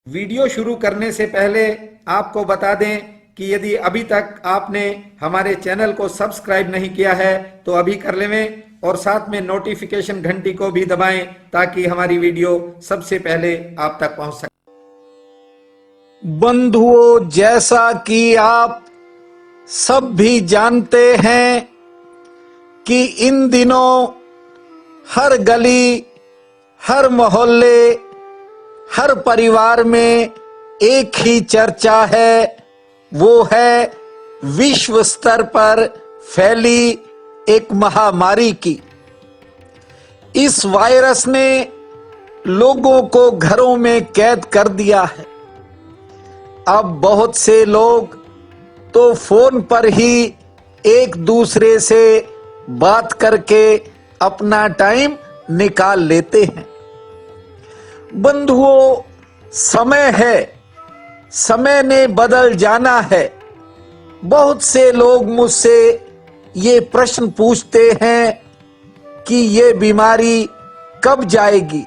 Video शुरू करने से पहले आपको बता दें कि यदि अभी तक आपने हमारे चैनल को सब्सक्राइब नहीं किया है तो अभी कर लें और साथ में नोटिफिकेशन घंटी को भी दबाएं ताकि हमारी वीडियो सबसे पहले आप तक पहुंच सके। बंधुओं, जैसा कि आप सब भी जानते हैं कि इन दिनों हर गली, हर मोहल्ले, हर परिवार में एक ही चर्चा है, वो है विश्व स्तर पर फैली एक महामारी की। इस वायरस ने लोगों को घरों में कैद कर दिया है। अब बहुत से लोग तो फोन पर ही एक दूसरे से बात करके अपना टाइम निकाल लेते हैं। बंधुओं, समय है, समय ने बदल जाना है। बहुत से लोग मुझसे ये प्रश्न पूछते हैं कि ये बीमारी कब जाएगी,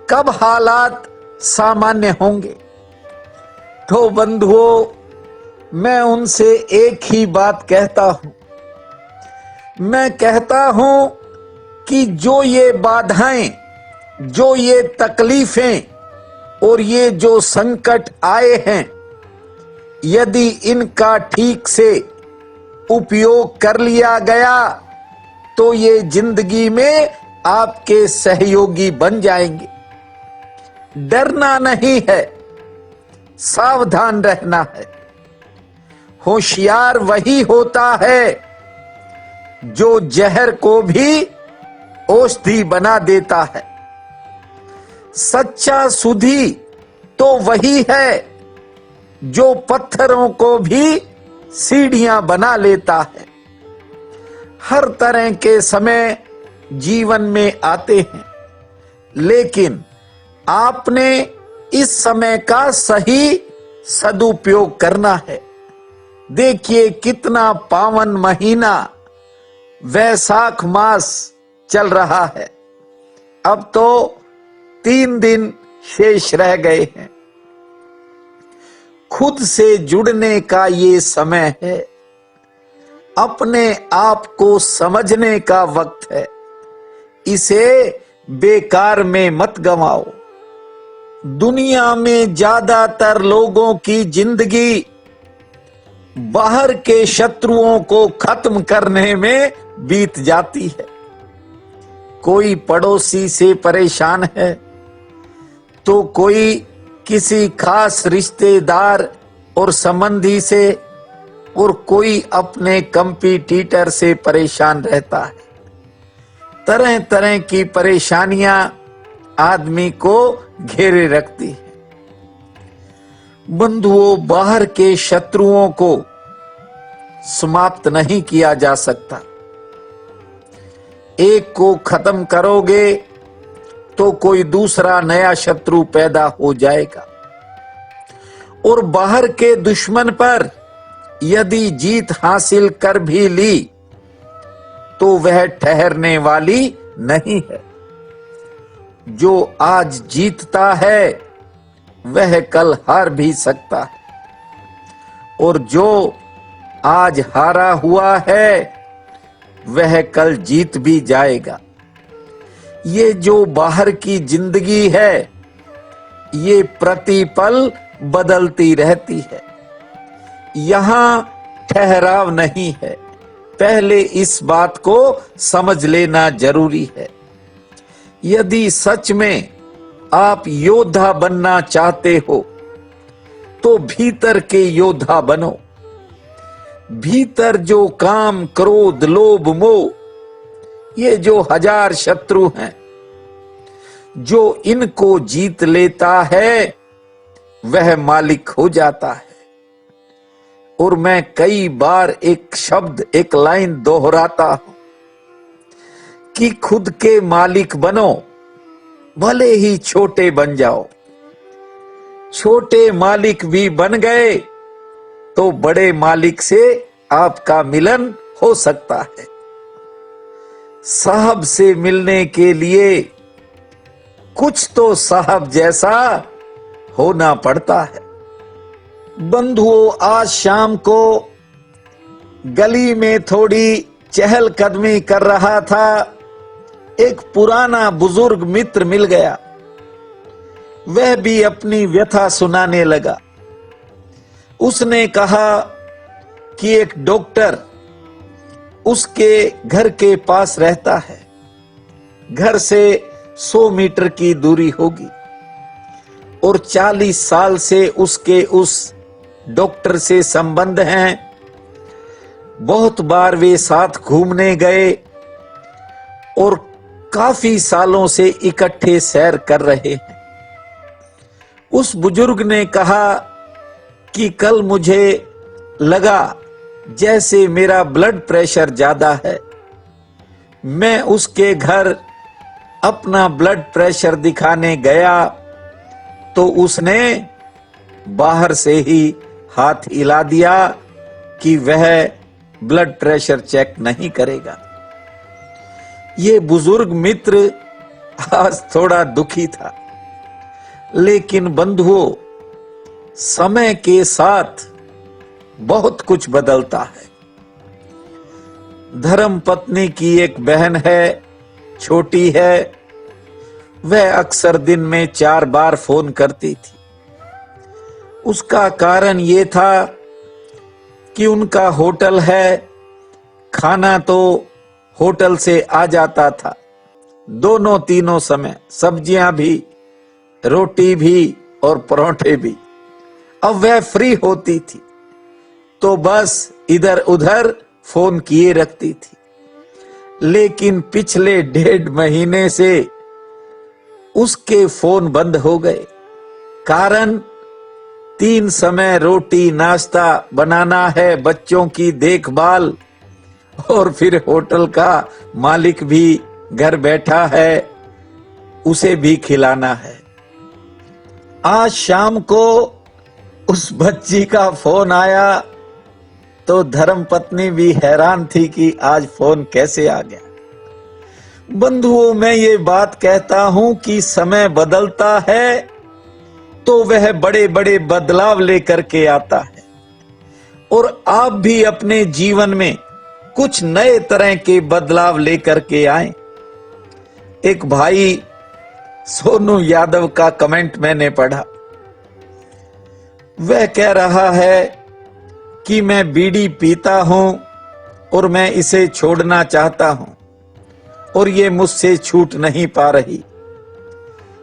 कब हालात सामान्य होंगे। तो बंधुओं, मैं उनसे एक ही बात कहता हूं। मैं कहता हूं कि जो ये बाधाएं, जो ये तकलीफें और ये जो संकट आए हैं, यदि इनका ठीक से उपयोग कर लिया गया तो ये जिंदगी में आपके सहयोगी बन जाएंगे। डरना नहीं है, सावधान रहना है। होशियार वही होता है जो जहर को भी औषधि बना देता है। सच्चा सुधी तो वही है जो पत्थरों को भी सीढ़ियां बना लेता है। हर तरह के समय जीवन में आते हैं, लेकिन आपने इस समय का सही सदुपयोग करना है। देखिए कितना पावन महीना वैशाख मास चल रहा है। अब तो 3 दिन शेष रह गए हैं। खुद से जुड़ने का ये समय है। अपने आप को समझने का वक्त है। इसे बेकार में मत गंवाओ। दुनिया में ज्यादातर लोगों की जिंदगी बाहर के शत्रुओं को खत्म करने में बीत जाती है। कोई पड़ोसी से परेशान है तो कोई किसी खास रिश्तेदार और संबंधी से, और कोई अपने कंपटीटर से परेशान रहता है। तरह तरह की परेशानियां आदमी को घेरे रखती है। बंधुओं, बाहर के शत्रुओं को समाप्त नहीं किया जा सकता। एक को खत्म करोगे तो कोई दूसरा नया शत्रु पैदा हो जाएगा। और बाहर के दुश्मन पर यदि जीत हासिल कर भी ली तो वह ठहरने वाली नहीं है। जो आज जीतता है वह कल हार भी सकता है, और जो आज हारा हुआ है वह कल जीत भी जाएगा। ये जो बाहर की जिंदगी है, ये प्रतिपल बदलती रहती है। यहां ठहराव नहीं है। पहले इस बात को समझ लेना जरूरी है। यदि सच में आप योद्धा बनना चाहते हो तो भीतर के योद्धा बनो। भीतर जो काम, क्रोध, लोभ, मोह, ये जो 1000 शत्रु हैं, जो इनको जीत लेता है वह मालिक हो जाता है। और मैं कई बार एक शब्द, एक लाइन दोहराता हूं कि खुद के मालिक बनो, भले ही छोटे बन जाओ। छोटे मालिक भी बन गए तो बड़े मालिक से आपका मिलन हो सकता है। साहब से मिलने के लिए कुछ तो साहब जैसा होना पड़ता है। बंधुओं, आज शाम को गली में थोड़ी चहलकदमी कर रहा था, एक पुराना बुजुर्ग मित्र मिल गया। वह भी अपनी व्यथा सुनाने लगा। उसने कहा कि एक डॉक्टर उसके घर के पास रहता है, घर से 100 मीटर की दूरी होगी, और 40 साल से उसके उस डॉक्टर से संबंध हैं। बहुत बार वे साथ घूमने गए और काफी सालों से इकट्ठे सैर कर रहे हैं। उस बुजुर्ग ने कहा कि कल मुझे लगा जैसे मेरा ब्लड प्रेशर ज्यादा है। मैं उसके घर अपना ब्लड प्रेशर दिखाने गया तो उसने बाहर से ही हाथ हिला दिया कि वह ब्लड प्रेशर चेक नहीं करेगा। ये बुजुर्ग मित्र आज थोड़ा दुखी था, लेकिन बंधुओं, समय के साथ बहुत कुछ बदलता है। धर्म पत्नी की एक बहन है, छोटी है। वह अक्सर दिन में 4 बार फोन करती थी। उसका कारण ये था कि उनका होटल है, खाना तो होटल से आ जाता था, दोनों तीनों समय, सब्जियां भी, रोटी भी और परोठे भी। अब वह फ्री होती थी तो बस इधर उधर फोन किए रखती थी। लेकिन पिछले 1.5 महीने से उसके फोन बंद हो गए। कारण 3 समय रोटी नाश्ता बनाना है, बच्चों की देखभाल, और फिर होटल का मालिक भी घर बैठा है, उसे भी खिलाना है। आज शाम को उस बच्ची का फोन आया तो धर्मपत्नी भी हैरान थी कि आज फोन कैसे आ गया। बंधुओं, मैं ये बात कहता हूं कि समय बदलता है तो वह बड़े बड़े बदलाव लेकर के आता है, और आप भी अपने जीवन में कुछ नए तरह के बदलाव लेकर के आए। एक भाई सोनू यादव का कमेंट मैंने पढ़ा। वह कह रहा है कि मैं बीड़ी पीता हूं और मैं इसे छोड़ना चाहता हूं और ये मुझसे छूट नहीं पा रही।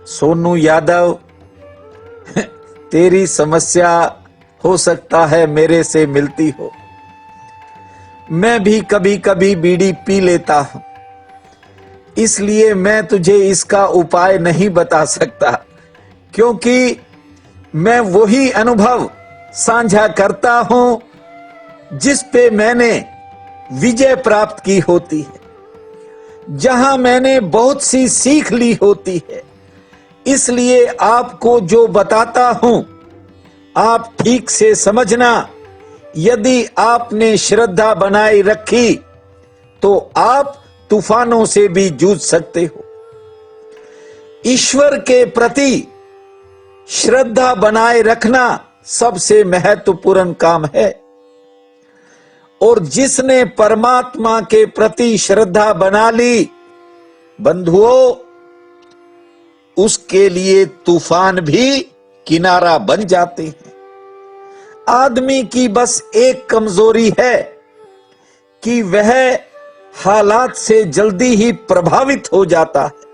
सोनू यादव, तेरी समस्या हो सकता है मेरे से मिलती हो। मैं भी कभी कभी बीड़ी पी लेता हूं, इसलिए मैं तुझे इसका उपाय नहीं बता सकता, क्योंकि मैं वही अनुभव साझा करता हूं जिस पे मैंने विजय प्राप्त की होती है, जहां मैंने बहुत सी सीख ली होती है। इसलिए आपको जो बताता हूं आप ठीक से समझना। यदि आपने श्रद्धा बनाए रखी तो आप तूफानों से भी जूझ सकते हो। ईश्वर के प्रति श्रद्धा बनाए रखना सबसे महत्वपूर्ण काम है, और जिसने परमात्मा के प्रति श्रद्धा बना ली, बंधुओं, उसके लिए तूफान भी किनारा बन जाते हैं। आदमी की बस एक कमजोरी है कि वह हालात से जल्दी ही प्रभावित हो जाता है।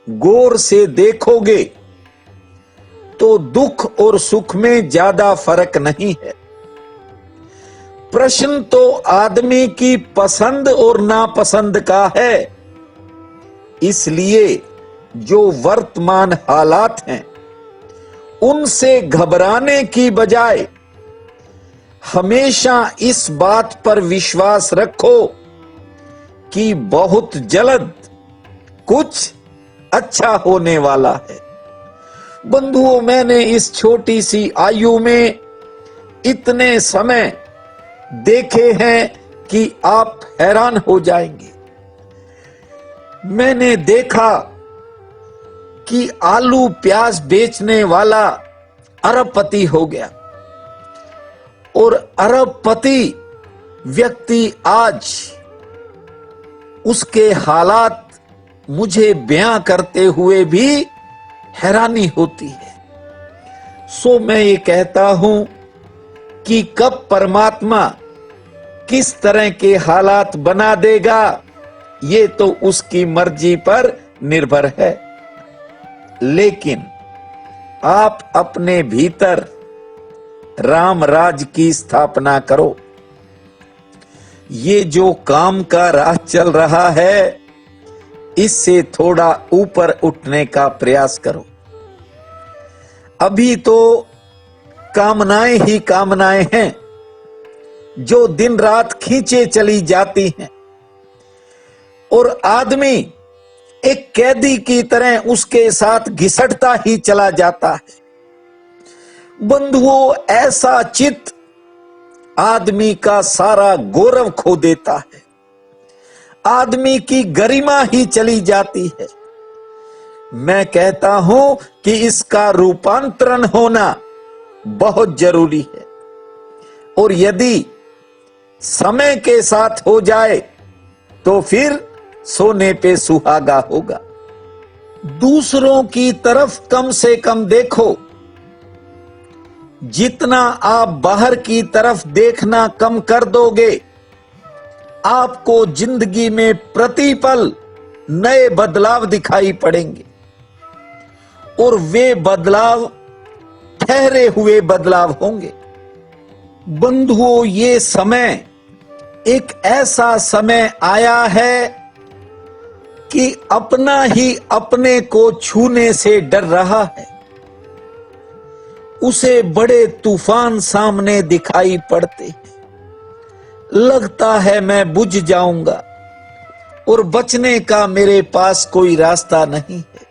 गौर से देखोगे तो दुख और सुख में ज्यादा फर्क नहीं है। प्रश्न तो आदमी की पसंद और नापसंद का है। इसलिए जो वर्तमान हालात हैं उनसे घबराने की बजाय हमेशा इस बात पर विश्वास रखो कि बहुत जल्द कुछ अच्छा होने वाला है। बंधुओं, मैंने इस छोटी सी आयु में इतने समय देखे हैं कि आप हैरान हो जाएंगे। मैंने देखा कि आलू प्याज बेचने वाला अरबपति हो गया, और अरबपति व्यक्ति आज उसके हालात मुझे बयां करते हुए भी हैरानी होती है। सो मैं ये कहता हूं कि कब परमात्मा किस तरह के हालात बना देगा, ये तो उसकी मर्जी पर निर्भर है। लेकिन आप अपने भीतर राम राज की स्थापना करो। ये जो काम का राह चल रहा है, इससे थोड़ा ऊपर उठने का प्रयास करो। अभी तो कामनाएं ही कामनाएं हैं जो दिन रात खींचे चली जाती हैं, और आदमी एक कैदी की तरह उसके साथ घिसटता ही चला जाता है। बंधुओं, ऐसा चित्त आदमी का सारा गौरव खो देता है, आदमी की गरिमा ही चली जाती है। मैं कहता हूं कि इसका रूपांतरण होना बहुत जरूरी है, और यदि समय के साथ हो जाए तो फिर सोने पे सुहागा होगा। दूसरों की तरफ कम से कम देखो। जितना आप बाहर की तरफ देखना कम कर दोगे, आपको जिंदगी में प्रतिपल नए बदलाव दिखाई पड़ेंगे, और वे बदलाव ठहरे हुए बदलाव होंगे। बंधुओं, ये समय एक ऐसा समय आया है कि अपना ही अपने को छूने से डर रहा है। उसे बड़े तूफान सामने दिखाई पड़ते हैं। लगता है मैं बुझ जाऊंगा और बचने का मेरे पास कोई रास्ता नहीं है।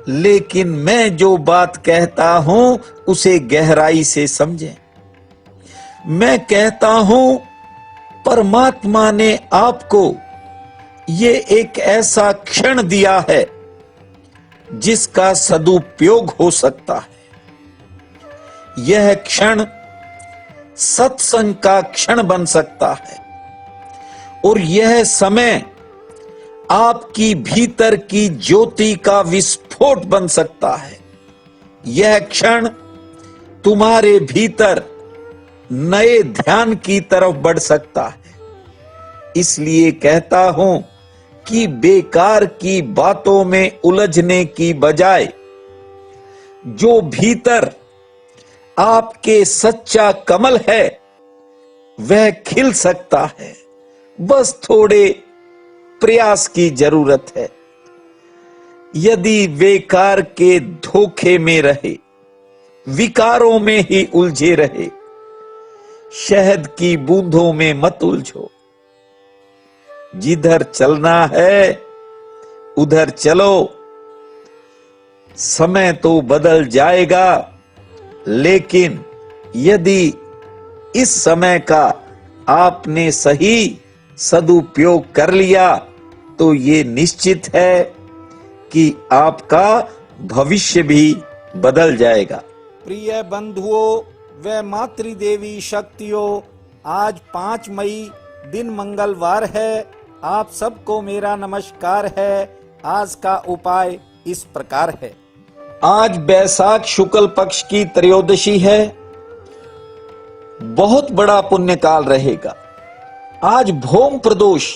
लेकिन मैं जो बात कहता हूं उसे गहराई से समझें। मैं कहता हूं, परमात्मा ने आपको ये एक ऐसा क्षण दिया है जिसका सदुपयोग हो सकता है। यह क्षण सत्संग का क्षण बन सकता है, और यह समय आपकी भीतर की ज्योति का विस्फोट बन सकता है। यह क्षण तुम्हारे भीतर नए ध्यान की तरफ बढ़ सकता है। इसलिए कहता हूं कि बेकार की बातों में उलझने की बजाय जो भीतर आपके सच्चा कमल है वह खिल सकता है। बस थोड़े प्रयास की जरूरत है। यदि बेकार के धोखे में रहे, विकारों में ही उलझे रहे, शहद की बूंदों में मत उलझो। जिधर चलना है उधर चलो। समय तो बदल जाएगा, लेकिन यदि इस समय का आपने सही सदुपयोग कर लिया तो ये निश्चित है कि आपका भविष्य भी बदल जाएगा। प्रिय बंधुओं व मातृदेवी शक्तियों, आज 5 मई दिन मंगलवार है। आप सबको मेरा नमस्कार है। आज का उपाय इस प्रकार है। आज बैसाख शुक्ल पक्ष की त्रयोदशी है। बहुत बड़ा पुण्य काल रहेगा। आज भौम प्रदोष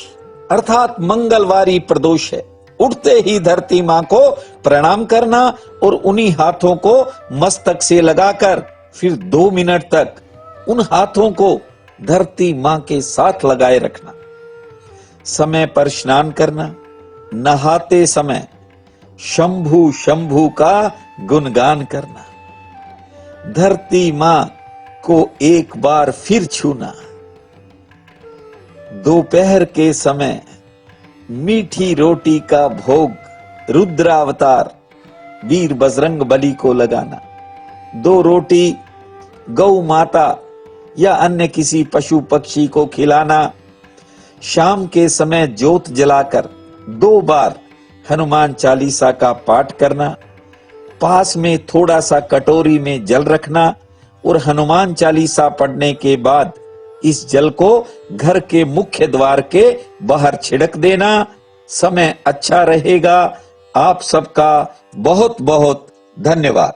अर्थात मंगलवारी प्रदोष है। उठते ही धरती मां को प्रणाम करना और उन्हीं हाथों को मस्तक से लगाकर फिर 2 मिनट तक उन हाथों को धरती मां के साथ लगाए रखना। समय पर स्नान करना। नहाते समय शंभु शंभु का गुणगान करना। धरती मां को एक बार फिर छूना। दोपहर के समय मीठी रोटी का भोग रुद्रावतार वीर बजरंग बली को लगाना। 2 रोटी गौ माता या अन्य किसी पशु पक्षी को खिलाना। शाम के समय ज्योत जलाकर 2 बार हनुमान चालीसा का पाठ करना, पास में थोड़ा सा कटोरी में जल रखना और हनुमान चालीसा पढ़ने के बाद इस जल को घर के मुख्य द्वार के बाहर छिड़क देना। समय अच्छा रहेगा। आप सबका बहुत बहुत धन्यवाद।